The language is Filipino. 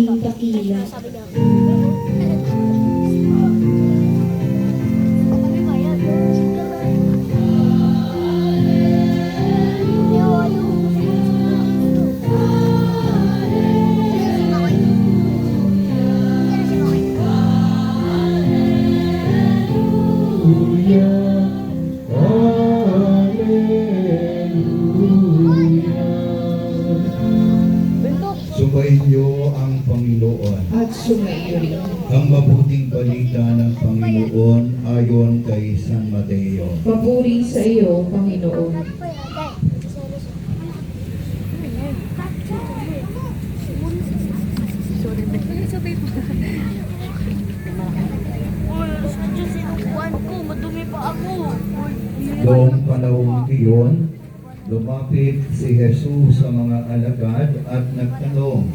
maging dakila. Sumainyo ang Panginoon. At sumaiyo rin. Ang mabuting balita ng Panginoon ayon kay San Mateo. Papuri sa iyo, Panginoon. Noong panahong iyon, lumapit si Jesus sa mga alagad at nagtanong,